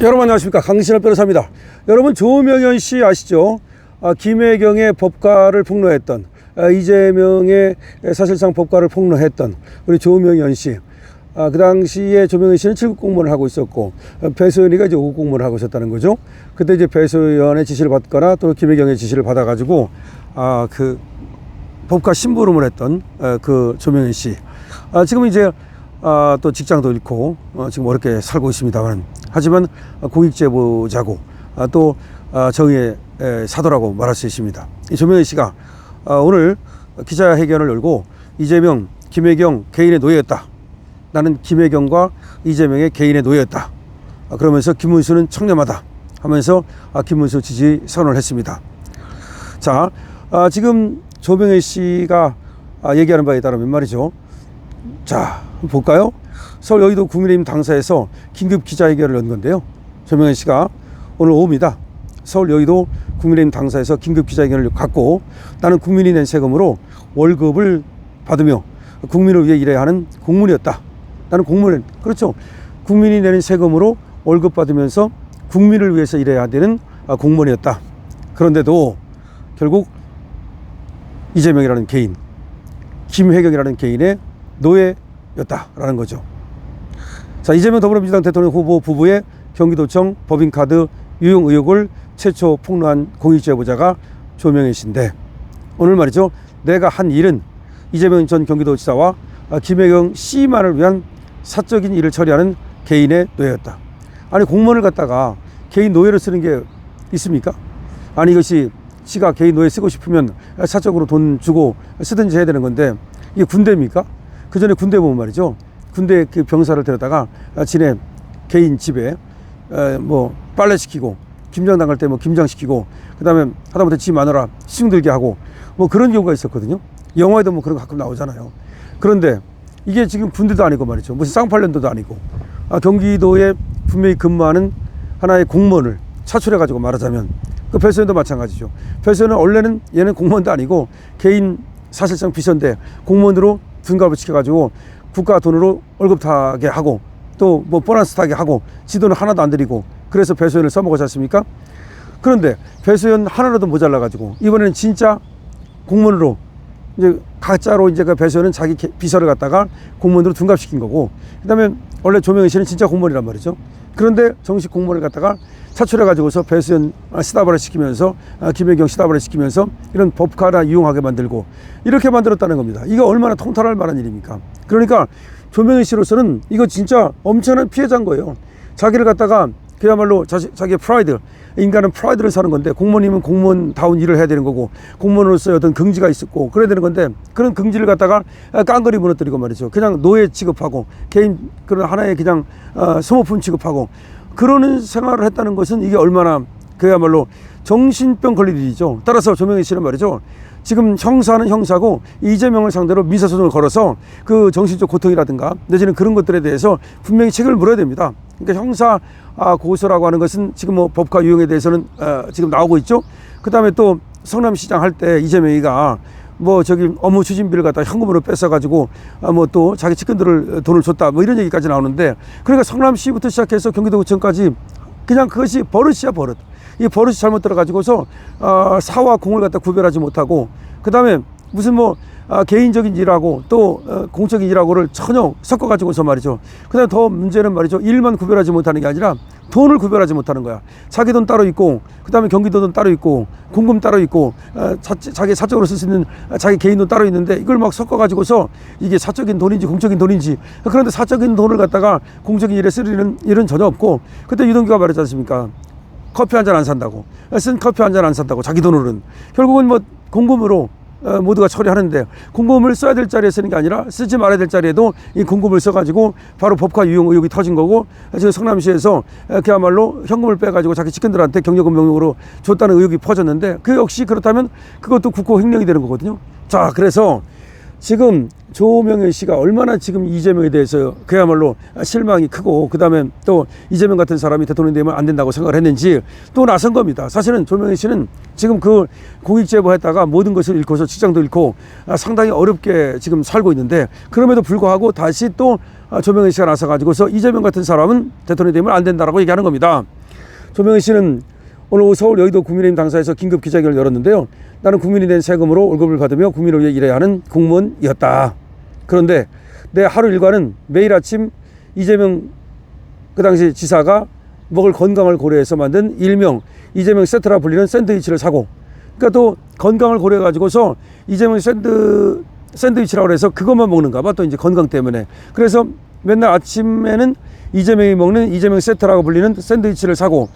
여러분 안녕하십니까, 강신업 변호사입니다. 여러분, 조명현 씨 아시죠? 김혜경의 법과를 폭로했던, 이재명의 사실상 법과를 폭로했던 우리 조명현 씨. 그 당시에 조명현 씨는 7급 공무원을 하고 있었고, 배소연이가 이제 5급 공무원을 하고 있었다는 거죠. 그때 이제 배소연의 지시를 받거나 또 김혜경의 지시를 받아가지고 그 법과 심부름을 했던 그 조명현 씨. 지금 이제 또 직장도 잃고 지금 어렵게 살고 있습니다만, 하지만 공익제보자고 또 정의의 사도라고 말할 수 있습니다. 이 조명현 씨가 오늘 기자회견을 열고 이재명, 김혜경 개인의 노예였다. 나는 김혜경과 이재명의 개인의 노예였다. 그러면서 김문수는 청렴하다 하면서 김문수 지지 선언을 했습니다. 자, 지금 조명현 씨가 얘기하는 바에 따르면 말이죠. 자, 한번 볼까요? 서울 여의도 국민의힘 당사에서 긴급 기자회견을 연 건데요. 조명현 씨가 오늘 오후입니다. 서울 여의도 국민의힘 당사에서 긴급 기자회견을 갖고, 나는 국민이 낸 세금으로 월급을 받으며 국민을 위해 일해야 하는 공무원이었다. 나는 공무원, 그렇죠. 국민이 내는 세금으로 월급 받으면서 국민을 위해서 일해야 되는 공무원이었다. 그런데도 결국 이재명이라는 개인, 김혜경이라는 개인의 노예였다라는 거죠. 자, 이재명 더불어민주당 대통령 후보 부부의 경기도청 법인카드 유용 의혹을 최초 폭로한 공익제보자가 조명현 씨인데, 오늘 말이죠, 내가 한 일은 이재명 전 경기도지사와 김혜경 씨만을 위한 사적인 일을 처리하는 개인의 노예였다. 아니, 공무원을 갖다가 개인 노예로 쓰는 게 있습니까? 아니, 이것이 지가 개인 노예 쓰고 싶으면 사적으로 돈 주고 쓰든지 해야 되는 건데, 이게 군대입니까? 그 전에 군대 보면 말이죠, 군대 그 병사를 데려다가 지네 개인 집에 뭐 빨래 시키고, 김장 당할 때 뭐 김장 시키고, 그 다음에 하다못해 지 마누라 시중 들게 하고, 뭐 그런 경우가 있었거든요. 영화에도 뭐 그런 거 가끔 나오잖아요. 그런데 이게 지금 군대도 아니고 말이죠, 무슨 쌍팔년도도 아니고, 경기도에 분명히 근무하는 하나의 공무원을 차출해 가지고 말하자면, 그 배소연도 마찬가지죠. 배소연은 원래는 얘는 공무원도 아니고 개인 사실상 비서인데 공무원으로 둔갑을 시켜가지고 국가 돈으로 월급 타게 하고 또 뭐 보너스 타게 하고 지 돈은 하나도 안 드리고, 그래서 배소연을 써먹었지 않습니까? 그런데 배소연 하나라도 모자라가지고 이번에는 진짜 공무원으로, 이제 가짜로 이제 그 배소연은 자기 비서를 갖다가 공무원으로 둔갑시킨 거고, 그 다음에 원래 조명현 씨는 진짜 공무원이란 말이죠. 그런데 정식 공무원을 갖다가 차출해가지고서 배수연 시다발을 시키면서, 김혜경 시다발을 시키면서 이런 법카나 이용하게 만들고 이렇게 만들었다는 겁니다. 이거 얼마나 통탈할 만한 일입니까? 그러니까 조명현 씨로서는 이거 진짜 엄청난 피해자인 거예요. 자기를 갖다가 그야말로 자기의 프라이드, 인간은 프라이드를 사는 건데, 공무원이면 공무원다운 일을 해야 되는 거고, 공무원으로서의 어떤 긍지가 있었고 그래야 되는 건데, 그런 긍지를 갖다가 깡그리 무너뜨리고 말이죠. 그냥 노예 취급하고 개인 그런 하나의 그냥 소모품 취급하고 그러는 생활을 했다는 것은, 이게 얼마나 그야말로 정신병 걸릴 일이죠. 따라서 조명현 씨는 말이죠, 지금 형사는 형사고 이재명을 상대로 민사소송을 걸어서 그 정신적 고통이라든가 내지는 그런 것들에 대해서 분명히 책임을 물어야 됩니다. 그러니까 형사 고소라고 하는 것은 지금 뭐 법과 유형에 대해서는 지금 나오고 있죠. 그 다음에 또 성남시장 할 때 이재명이가 뭐 저기 업무 추진비를 갖다 현금으로 뺏어가지고 뭐 또 자기 측근들을 돈을 줬다 뭐 이런 얘기까지 나오는데, 그러니까 성남시부터 시작해서 경기도구청까지 그냥 그것이 버릇이야, 버릇. 이 버릇이 잘못 들어가지고서 사와 공을 갖다 구별하지 못하고, 그 다음에 무슨 뭐 개인적인 일하고 또 공적인 일하고를 전혀 섞어가지고서 말이죠. 그 다음에 더 문제는 말이죠, 일만 구별하지 못하는 게 아니라 돈을 구별하지 못하는 거야. 자기 돈 따로 있고, 그 다음에 경기도 돈 따로 있고, 공금 따로 있고, 자기 사적으로 쓸 수 있는 자기 개인 돈 따로 있는데, 이걸 막 섞어가지고서 이게 사적인 돈인지 공적인 돈인지, 그런데 사적인 돈을 갖다가 공적인 일에 쓰려는 일은 전혀 없고, 그때 유동규가 말했지 않습니까? 커피 한 잔 안 산다고, 쓴 커피 한 잔 안 산다고, 자기 돈으로는. 결국은 뭐 공금으로 모두가 처리하는데, 공금을 써야 될 자리에 쓰는 게 아니라 쓰지 말아야 될 자리에도 이 공금을 써가지고 바로 법과 유용 의혹이 터진 거고, 지금 성남시에서 그야말로 현금을 빼가지고 자기 측근들한테 경력금 명목으로 줬다는 의혹이 퍼졌는데, 그 역시 그렇다면 그것도 국고 횡령이 되는 거거든요. 자, 그래서 지금 조명현 씨가 얼마나 지금 이재명에 대해서 그야말로 실망이 크고, 그 다음에 또 이재명 같은 사람이 대통령 되면 안 된다고 생각을 했는지 또 나선 겁니다. 사실은 조명현 씨는 지금 그 공익제보 했다가 모든 것을 잃고서 직장도 잃고 상당히 어렵게 지금 살고 있는데, 그럼에도 불구하고 다시 또 조명현 씨가 나서가지고서 이재명 같은 사람은 대통령이 되면 안 된다라고 얘기하는 겁니다. 조명현 씨는 오늘 서울 여의도 국민의힘 당사에서 긴급 기자회견을 열었는데요. 나는 국민이 낸 세금으로 월급을 받으며 국민을 위해 일해야 하는 공무원이었다. 그런데 내 하루 일과는 매일 아침 이재명 그 당시 지사가 먹을 건강을 고려해서 만든 일명 이재명 세트라 불리는 샌드위치를 사고, 그러니까 또 건강을 고려해 가지고서 이재명 샌드위치라고 해서 그것만 먹는가 봐. 또 이제 건강 때문에. 그래서 맨날 아침에는 이재명이 먹는 이재명 세트라고 불리는 샌드위치를 사고,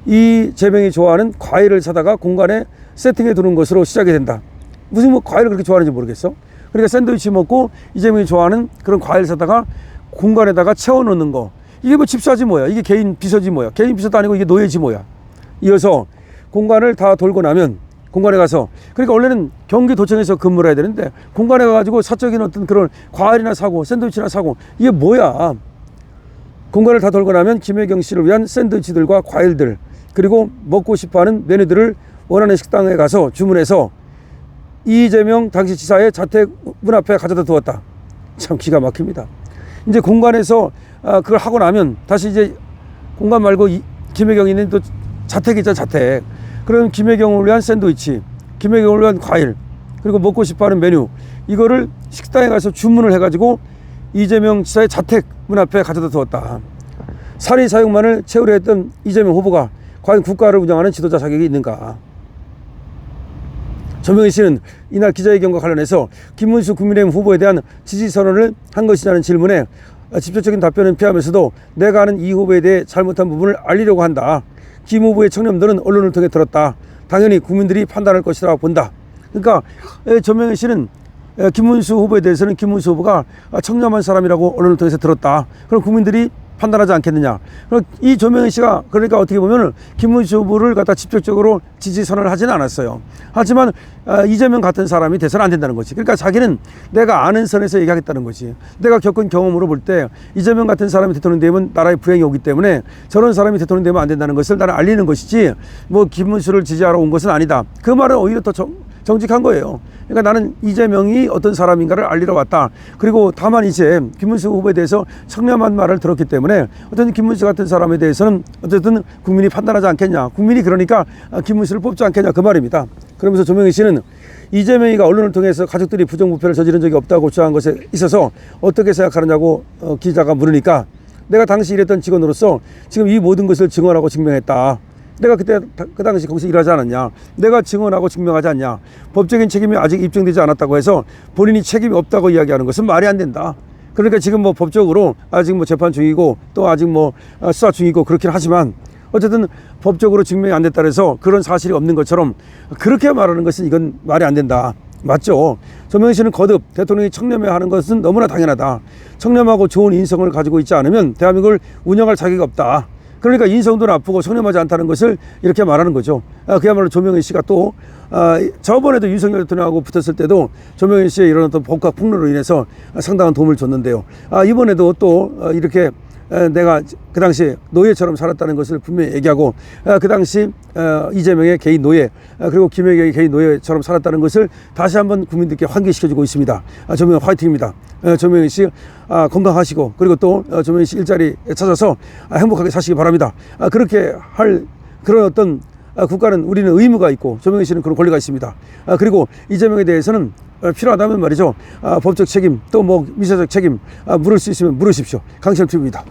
이재명이 좋아하는 과일을 사다가 공간에 세팅해 두는 것으로 시작이 된다. 무슨 뭐 과일을 그렇게 좋아하는지 모르겠어. 그러니까 샌드위치 먹고 이재명이 좋아하는 그런 과일 사다가 공간에다가 채워 놓는 거. 이게 뭐 집사지 뭐야. 이게 개인 비서지 뭐야. 개인 비서도 아니고 이게 노예지 뭐야. 이어서 공간을 다 돌고 나면 공간에 가서, 그러니까 원래는 경기도청에서 근무를 해야 되는데 공간에 가가지고 사적인 어떤 그런 과일이나 사고 샌드위치나 사고, 이게 뭐야. 공간을 다 돌고 나면 김혜경 씨를 위한 샌드위치들과 과일들, 그리고 먹고 싶어하는 메뉴들을 원하는 식당에 가서 주문해서 이재명 당시 지사의 자택 문 앞에 가져다 두었다. 참 기가 막힙니다. 이제 공간에서 그걸 하고 나면 다시 이제 공간 말고 김혜경이 있는 또 자택이 있잖아, 자택. 그럼 김혜경을 위한 샌드위치, 김혜경을 위한 과일, 그리고 먹고 싶어하는 메뉴, 이거를 식당에 가서 주문을 해가지고 이재명 지사의 자택 문 앞에 가져다 두었다. 사리 사욕만을 채우려 했던 이재명 후보가 과연 국가를 운영하는 지도자 자격이 있는가? 조명희 씨는 이날 기자회견과 관련해서 김문수 국민의힘 후보에 대한 지지 선언을 한 것이냐는 질문에 직접적인 답변은 피하면서도 내가 아는 이 후보에 대해 잘못한 부분을 알리려고 한다. 김 후보의 청렴도는 언론을 통해 들었다. 당연히 국민들이 판단할 것이라고 본다. 그러니까 조명희 씨는 김문수 후보에 대해서는 김문수 후보가 청렴한 사람이라고 언론을 통해서 들었다. 그럼 국민들이 판단하지 않겠느냐. 이 조명희 씨가 그러니까 어떻게 보면 김문수 후보를 갖다 직접적으로 지지 선언을 하지는 않았어요. 하지만 이재명 같은 사람이 돼서는 안 된다는 거지. 그러니까 자기는 내가 아는 선에서 얘기하겠다는 거지. 내가 겪은 경험으로 볼 때 이재명 같은 사람이 대통령 되면 나라에 불행이 오기 때문에 저런 사람이 대통령 되면 안 된다는 것을 나는 알리는 것이지, 뭐 김문수를 지지하러 온 것은 아니다. 그 말은 오히려 더 정직한 거예요. 그러니까 나는 이재명이 어떤 사람인가를 알리러 왔다. 그리고 다만 이제 김문수 후보에 대해서 청렴한 말을 들었기 때문에 어떤 김문수 같은 사람에 대해서는 어쨌든 국민이 판단하지 않겠냐. 국민이 그러니까 김문수를 뽑지 않겠냐, 그 말입니다. 그러면서 조명희 씨는 이재명이가 언론을 통해서 가족들이 부정부패를 저지른 적이 없다고 주장한 것에 있어서 어떻게 생각하느냐고 기자가 물으니까 내가 당시 일했던 직원으로서 지금 이 모든 것을 증언하고 증명했다. 내가 그때 그 당시 거기서 일하지 않았냐. 내가 증언하고 증명하지 않냐. 법적인 책임이 아직 입증되지 않았다고 해서 본인이 책임이 없다고 이야기하는 것은 말이 안 된다. 그러니까 지금 뭐 법적으로 아직 뭐 재판 중이고 또 아직 뭐 수사 중이고 그렇긴 하지만 어쨌든 법적으로 증명이 안 됐다 해서 그런 사실이 없는 것처럼 그렇게 말하는 것은 이건 말이 안 된다. 맞죠? 조명희 씨는 거듭 대통령이 청렴해야 하는 것은 너무나 당연하다. 청렴하고 좋은 인성을 가지고 있지 않으면 대한민국을 운영할 자격이 없다. 그러니까 인성도 나쁘고 청렴하지 않다는 것을 이렇게 말하는 거죠. 그야말로 조명희 씨가 또 저번에도 윤석열 대통령하고 붙었을 때도 조명희 씨의 이런 어떤 법과 폭로로 인해서 상당한 도움을 줬는데요. 이번에도 또 이렇게 내가 그 당시 노예처럼 살았다는 것을 분명히 얘기하고 그 당시 이재명의 개인 노예 그리고 김혜경의 개인 노예처럼 살았다는 것을 다시 한번 국민들께 환기시켜주고 있습니다. 조명희 화이팅입니다. 조명희 씨 건강하시고 그리고 또 조명희 씨 일자리 찾아서 행복하게 사시기 바랍니다. 그렇게 할 그런 어떤 국가는 우리는 의무가 있고 조명희 씨는 그런 권리가 있습니다. 그리고 이재명에 대해서는 필요하다면 말이죠. 법적 책임 또 뭐 미사적 책임 물을 수 있으면 물으십시오. 강철TV입니다.